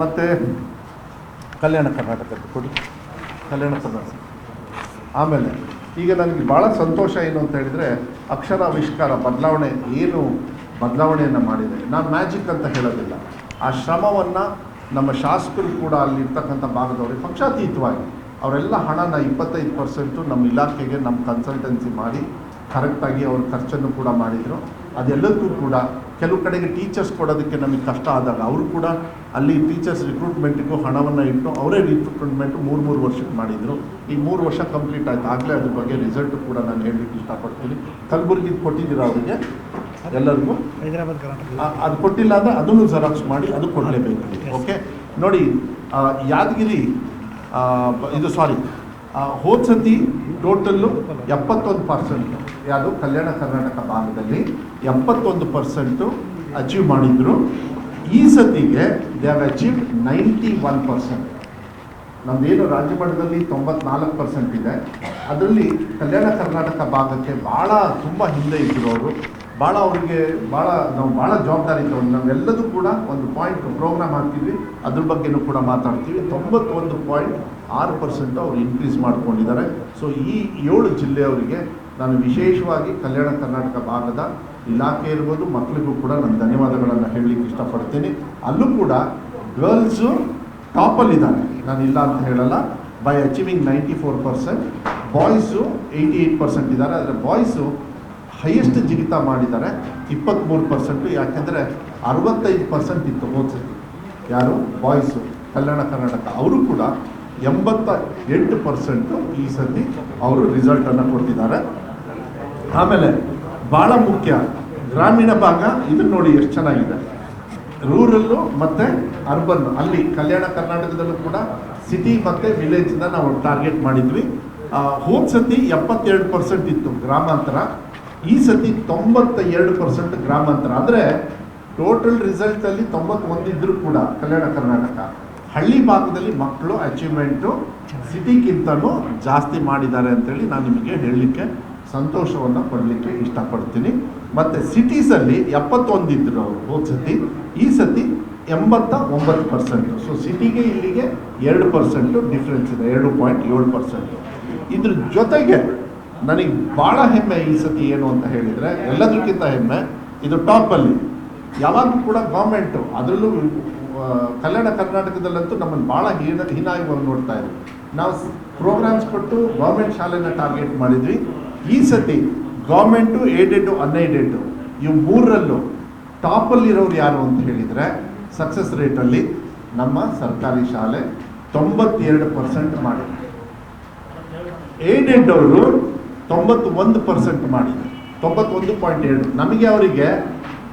ಮತ್ತು ಕಲ್ಯಾಣ ಕರ್ನಾಟಕದ್ದು ಕೊಡಿ, ಕಲ್ಯಾಣ ಕರ್ನಾಟಕ. ಆಮೇಲೆ ಈಗ ನನಗೆ ಭಾಳ ಸಂತೋಷ ಏನು ಅಂತ ಹೇಳಿದರೆ ಅಕ್ಷರಾವಿಷ್ಕಾರ ಬದಲಾವಣೆ ಏನು ಬದಲಾವಣೆಯನ್ನು ಮಾಡಿದೆ. ನಾನು ಮ್ಯಾಜಿಕ್ ಅಂತ ಹೇಳೋದಿಲ್ಲ. ಆ ಶ್ರಮವನ್ನು ನಮ್ಮ ಶಾಸಕರು ಕೂಡ ಅಲ್ಲಿರ್ತಕ್ಕಂಥ ಭಾಗದವ್ರಿಗೆ ಪಕ್ಷಾತೀತವಾಗಿ ಅವರೆಲ್ಲ ಹಣನ 25% ನಮ್ಮ ಇಲಾಖೆಗೆ ನಮ್ಮ ಕನ್ಸಲ್ಟೆನ್ಸಿ ಮಾಡಿ ಕರೆಕ್ಟಾಗಿ ಅವ್ರ ಖರ್ಚನ್ನು ಕೂಡ ಮಾಡಿದರು. ಅದೆಲ್ಲದಕ್ಕೂ ಕೂಡ ಕೆಲವು ಕಡೆಗೆ ಟೀಚರ್ಸ್ ಕೊಡೋದಕ್ಕೆ ನಮಗೆ ಕಷ್ಟ ಆದಾಗ ಅವರು ಕೂಡ ಅಲ್ಲಿ ಟೀಚರ್ಸ್ ರಿಕ್ರೂಟ್ಮೆಂಟಿಗೂ ಹಣವನ್ನು ಇಟ್ಟು ಅವರೇ ರಿಕ್ರೂಟ್ಮೆಂಟು 3 ವರ್ಷಕ್ಕೆ ಮಾಡಿದರು. ಈ 3 ವರ್ಷ ಕಂಪ್ಲೀಟ್ ಆಯಿತು. ಆಗಲೇ ಅದ್ರ ಬಗ್ಗೆ ರಿಸಲ್ಟು ಕೂಡ ನಾನು ಹೇಳಲಿಕ್ಕೆ ಇಷ್ಟಪಡ್ತೀನಿ. ಕಲಬುರಗಿಗೆ ಕೊಟ್ಟಿದ್ದೀರ ಅವರಿಗೆ ಎಲ್ಲರಿಗೂ, ಹೈದರಾಬಾದ್ ಕರ್ನಾಟಕ ಅದು ಕೊಟ್ಟಿಲ್ಲ ಅಂದರೆ ಅದನ್ನು ಜೆರಾಕ್ಸ್ ಮಾಡಿ ಅದು ಕೊಡಲೇಬೇಕು. ಓಕೆ ನೋಡಿ, ಯಾದಗಿರಿ ಇದು ಹೋದ ಸತಿ ಟೋಟಲ್ಲು 71% ಯಾವುದು ಕಲ್ಯಾಣ ಕರ್ನಾಟಕ ಭಾಗದಲ್ಲಿ 71% ಅಚೀವ್ ಮಾಡಿದ್ರು. ಈ ಸತಿಗೆ ದೇ ಹ್ಯಾವ್ ಅಚೀವ್ಡ್ 91%. ನಮ್ಮದೇನು ರಾಜ್ಯ ಮಟ್ಟದಲ್ಲಿ 94% ಇದೆ, ಅದರಲ್ಲಿ ಕಲ್ಯಾಣ ಕರ್ನಾಟಕ ಭಾಗಕ್ಕೆ ಭಾಳ ತುಂಬ ಹಿಂದೆ ಇದ್ದರು ಅವರು. ನಾವು ಭಾಳ ಜವಾಬ್ದಾರಿ ತಗೊಂಡು ನಾವೆಲ್ಲದೂ ಕೂಡ ಒಂದು ಪಾಯಿಂಟ್ ಪ್ರೋಗ್ರಾಮ್ ಹಾಕ್ತಿದ್ವಿ, ಅದ್ರ ಬಗ್ಗೆನೂ ಕೂಡ ಮಾತಾಡ್ತೀವಿ. 91.6% ಅವರು ಇನ್ಕ್ರೀಸ್ ಮಾಡ್ಕೊಂಡಿದ್ದಾರೆ. ಸೊ ಈ 7 ಜಿಲ್ಲೆಯವರಿಗೆ ನಾನು ವಿಶೇಷವಾಗಿ ಕಲ್ಯಾಣ ಕರ್ನಾಟಕ ಭಾಗದ ಇಲಾಖೆ ಇರ್ಬೋದು, ಮಕ್ಕಳಿಗೂ ಕೂಡ ನಾನು ಧನ್ಯವಾದಗಳನ್ನು ಹೇಳಲಿಕ್ಕೆ ಇಷ್ಟಪಡ್ತೀನಿ. ಅಲ್ಲೂ ಕೂಡ ಗರ್ಲ್ಸು ಟಾಪಲ್ಲಿದ್ದಾರೆ, ನಾನು ಇಲ್ಲ ಅಂತ ಹೇಳಲ್ಲ. ಬೈ ಅಚೀವಿಂಗ್ 94%, ಬಾಯ್ಸು 88% ಇದ್ದಾರೆ. ಆದರೆ ಬಾಯ್ಸು ಹೈಯೆಸ್ಟ್ ಜಿಗಿತ ಮಾಡಿದ್ದಾರೆ 23%. ಯಾಕೆಂದರೆ 65% ಇತ್ತು ಹೋದ ಸತಿ. ಯಾರು ಬಾಯ್ಸು ಕಲ್ಯಾಣ ಕರ್ನಾಟಕ ಅವರು ಕೂಡ 88% ಈ ಸತಿ ಅವರು ರಿಸಲ್ಟನ್ನು ಕೊಟ್ಟಿದ್ದಾರೆ. ಆಮೇಲೆ ಭಾಳ ಮುಖ್ಯ ಗ್ರಾಮೀಣ ಭಾಗ, ಇದನ್ನು ನೋಡಿ ಎಷ್ಟು ಚೆನ್ನಾಗಿದೆ. ರೂರಲ್ಲು ಮತ್ತು ಅರ್ಬನ್, ಅಲ್ಲಿ ಕಲ್ಯಾಣ ಕರ್ನಾಟಕದಲ್ಲೂ ಕೂಡ ಸಿಟಿ ಮತ್ತು ವಿಲೇಜ್ನ ನಾವು ಟಾರ್ಗೆಟ್ ಮಾಡಿದ್ವಿ. ಹೋದ ಸತಿ 72% ಇತ್ತು ಗ್ರಾಮಾಂತರ, ಈ ಸತಿ 92% ಗ್ರಾಮಾಂತರ. ಅಂದರೆ ಟೋಟಲ್ ರಿಸಲ್ಟಲ್ಲಿ 91 ಇದ್ದರೂ ಕೂಡ ಕಲ್ಯಾಣ ಕರ್ನಾಟಕ ಹಳ್ಳಿ ಭಾಗದಲ್ಲಿ ಮಕ್ಕಳು ಅಚೀವ್ಮೆಂಟು ಸಿಟಿಗಿಂತಲೂ ಜಾಸ್ತಿ ಮಾಡಿದ್ದಾರೆ ಅಂತೇಳಿ ನಾನು ನಿಮಗೆ ಹೇಳಲಿಕ್ಕೆ ಸಂತೋಷವನ್ನು ಪಡಲಿಕ್ಕೆ ಇಷ್ಟಪಡ್ತೀನಿ. ಮತ್ತು ಸಿಟೀಸಲ್ಲಿ 71 ಇದ್ದರು ಅವರು ಹೋದ ಸತಿ, ಈ ಸತಿ 89%. ಸೊ ಸಿಟಿಗೆ ಇಲ್ಲಿಗೆ 2% ಡಿಫ್ರೆನ್ಸ್ ಇದೆ, 2.7%. ಇದ್ರ ಜೊತೆಗೆ ನನಗೆ ಭಾಳ ಹೆಮ್ಮೆ ಈ ಸತಿ ಏನು ಅಂತ ಹೇಳಿದರೆ, ಎಲ್ಲದಕ್ಕಿಂತ ಹೆಮ್ಮೆ ಇದು ಟಾಪಲ್ಲಿ. ಯಾವಾಗಲೂ ಕೂಡ ಗೌರ್ಮೆಂಟು, ಅದರಲ್ಲೂ ಕಲ್ಯಾಣ ಕರ್ನಾಟಕದಲ್ಲಂತೂ ನಮ್ಮನ್ನು ಭಾಳ ಹೀನಾಗಿ ನೋಡ್ತಾ ಇದ್ವಿ. ನಾವು ಪ್ರೋಗ್ರಾಮ್ಸ್ ಕೊಟ್ಟು ಗೌರ್ಮೆಂಟ್ ಶಾಲೆನ ಟಾರ್ಗೆಟ್ ಮಾಡಿದ್ವಿ. ಈ ಸತಿ ಗೌರ್ಮೆಂಟು, ಏಡೆಡು, ಅನ್ಏಡೆಡು ಇವು 3ರಲ್ಲೂ ಟಾಪಲ್ಲಿರೋರು ಯಾರು ಅಂತ ಹೇಳಿದರೆ ಸಕ್ಸಸ್ ರೇಟಲ್ಲಿ ನಮ್ಮ ಸರ್ಕಾರಿ ಶಾಲೆ 92% ಮಾಡಿದೆ. ಏಡೆಡ್ ಅವರು 91% ಮಾಡಿದೆ, 91.2. ನಮಗೆ ಅವರಿಗೆ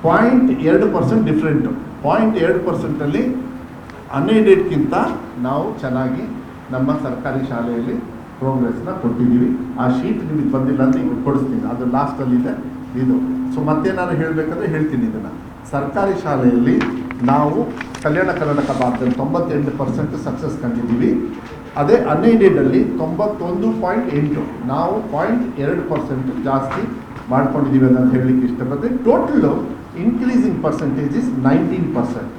0.2% ಡಿಫ್ರೆಂಟು. 0.2%ಅಲ್ಲಿ ಅನ್ಏಡೆಡ್ಗಿಂತ ನಾವು ಚೆನ್ನಾಗಿ ನಮ್ಮ ಸರ್ಕಾರಿ ಶಾಲೆಯಲ್ಲಿ ಪ್ರೋಗ್ರೆಸ್ನ ಕೊಟ್ಟಿದ್ದೀವಿ. ಆ ಶೀಟ್ ನಿಮಗೆ ಬಂದಿಲ್ಲ ಅಂದರೆ ಈಗ ಕೊಡಿಸ್ತೀನಿ, ಅದು ಲಾಸ್ಟಲ್ಲಿದೆ ಇದು. ಸೊ ಮತ್ತೆ ನಾನು ಹೇಳಬೇಕಾದ್ರೆ ಹೇಳ್ತೀನಿ ಇದನ್ನು. ಸರ್ಕಾರಿ ಶಾಲೆಯಲ್ಲಿ ನಾವು ಕಲ್ಯಾಣ ಕರ್ನಾಟಕ ಭಾಗದಲ್ಲಿ 98% ಸಕ್ಸಸ್ ಕಂಡಿದ್ದೀವಿ. ಅದೇ ಅನ್ಏಡೆಡಲ್ಲಿ 91.8, ನಾವು 0.2% ಜಾಸ್ತಿ ಮಾಡ್ಕೊಂಡಿದ್ದೀವಿ ಅಂತ ಹೇಳಲಿಕ್ಕೆ ಇಷ್ಟಪಡ್ತೀನಿ. Total increasing percentage is 19%.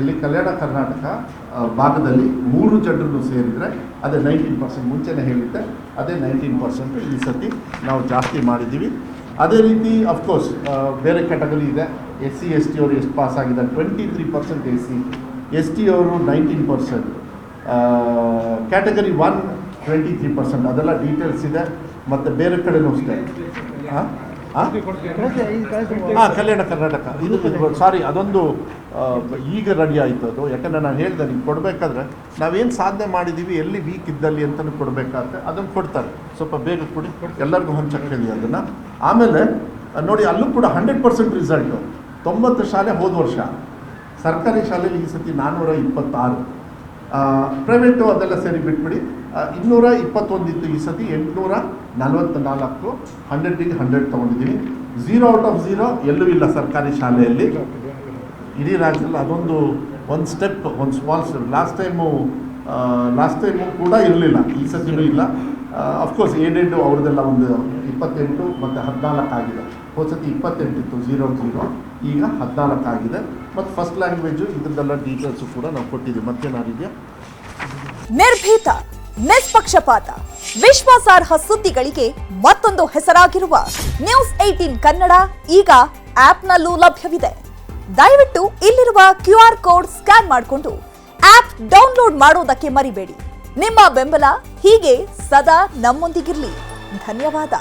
ಇಲ್ಲಿ ಕಲ್ಯಾಣ ಕರ್ನಾಟಕ ಭಾಗದಲ್ಲಿ 3 ಜನರನ್ನು ಸೇರಿದರೆ ಅದೇ 19%. ಮುಂಚೆನೇ ಹೇಳಿದ್ದೆ, ಅದೇ 19% ಈ ಸತಿ ನಾವು ಜಾಸ್ತಿ ಮಾಡಿದ್ದೀವಿ. ಅದೇ ರೀತಿ ಅಫ್ಕೋರ್ಸ್ ಬೇರೆ ಕ್ಯಾಟಗರಿ ಇದೆ. SC ST ಅವರು ಎಷ್ಟು ಪಾಸ್ ಆಗಿದ್ದಾರೆ, 23% SC ST ಅವರು 19%, ಕ್ಯಾಟಗರಿ 1 23%. ಅದೆಲ್ಲ ಡೀಟೇಲ್ಸ್ ಇದೆ. ಮತ್ತು ಬೇರೆ ಕಡೆನೂ ಅಷ್ಟೇ. ಕಲ್ಯಾಣ ಕರ್ನಾಟಕ ಇದು ಸಾರಿ, ಅದೊಂದು ಈಗ ರೆಡಿ ಆಯಿತು ಅದು. ಯಾಕಂದರೆ ನಾನು ಹೇಳಿದೆ ನೀವು ಕೊಡಬೇಕಾದ್ರೆ ನಾವೇನು ಸಾಧನೆ ಮಾಡಿದ್ದೀವಿ, ಎಲ್ಲಿ ವೀಕ್ ಇದ್ದಲ್ಲಿ ಅಂತಲೂ ಕೊಡಬೇಕಾದ್ರೆ ಅದನ್ನು ಕೊಡ್ತಾರೆ. ಸ್ವಲ್ಪ ಬೇಗ ಕೊಡಿ, ಎಲ್ಲರಿಗೂ ಹಂಚಕ್ಕೆ ಹೇಳಿ ಅದನ್ನು. ಆಮೇಲೆ ನೋಡಿ, ಅಲ್ಲೂ ಕೂಡ 100% ರಿಸಲ್ಟು. 90 ಶಾಲೆ ಹೋದ ವರ್ಷ, ಸರ್ಕಾರಿ ಶಾಲೆಯಲ್ಲಿ ಈ ಸತಿ 426, ಪ್ರೈವೇಟು ಅದೆಲ್ಲ ಸೇರಿ ಬಿಟ್ಬಿಡಿ 221 ಇತ್ತು. ಈ ಸತಿ 844, 100ಗೆ 100 ತೊಗೊಂಡಿದ್ದೀವಿ. 0 ಔಟ್ ಆಫ್ 0 ಎಲ್ಲೂ ಇಲ್ಲ ಸರ್ಕಾರಿ ಶಾಲೆಯಲ್ಲಿ ಇಡೀ ರಾಜ್ಯದಲ್ಲಿ. ಅದೊಂದು ಸ್ಟೆಪ್, ಒಂದು ಸ್ಮಾಲ್ ಸ್ಟೆಪ್. ಲಾಸ್ಟ್ ಟೈಮು ಕೂಡ ಇರಲಿಲ್ಲ, ಈ ಸತಿನೂ ಇಲ್ಲ. ಅಫ್ಕೋರ್ಸ್ ಏಡೆಡ್ ಅವ್ರದ್ದೆಲ್ಲ ಒಂದು 28 ಮತ್ತು 14 ಆಗಿದೆ. ಹೋದ ಸತಿ 28 ಇತ್ತು 0-0, ಈಗ 14 ಆಗಿದೆ. ಮತ್ತು ಫಸ್ಟ್ ಲ್ಯಾಂಗ್ವೇಜು ಇದ್ರದ್ದೆಲ್ಲ ಡೀಟೇಲ್ಸು ಕೂಡ ನಾವು ಕೊಟ್ಟಿದ್ದೀವಿ. ಮತ್ತೇನಾರಿದೆಯಾ? ನಿರ್ಭೀತ, ನಿಷ್ಪಕ್ಷಪಾತ, ವಿಶ್ವಾಸಾರ್ಹ ಸುದ್ದಿಗಳಿಗೆ ಮತ್ತೊಂದು ಹೆಸರಾಗಿರುವ News18 ಕನ್ನಡ ಈಗ ಆಪ್ನಲ್ಲೂ ಲಭ್ಯವಿದೆ. ದಯವಿಟ್ಟು ಇಲ್ಲಿರುವ QR ಕೋಡ್ ಸ್ಕ್ಯಾನ್ ಮಾಡಿಕೊಂಡು ಆಪ್ ಡೌನ್ಲೋಡ್ ಮಾಡೋದಕ್ಕೆ ಮರಿಬೇಡಿ. ನಿಮ್ಮ ಬೆಂಬಲ ಹೀಗೆ ಸದಾ ನಮ್ಮೊಂದಿಗಿರಲಿ. ಧನ್ಯವಾದ.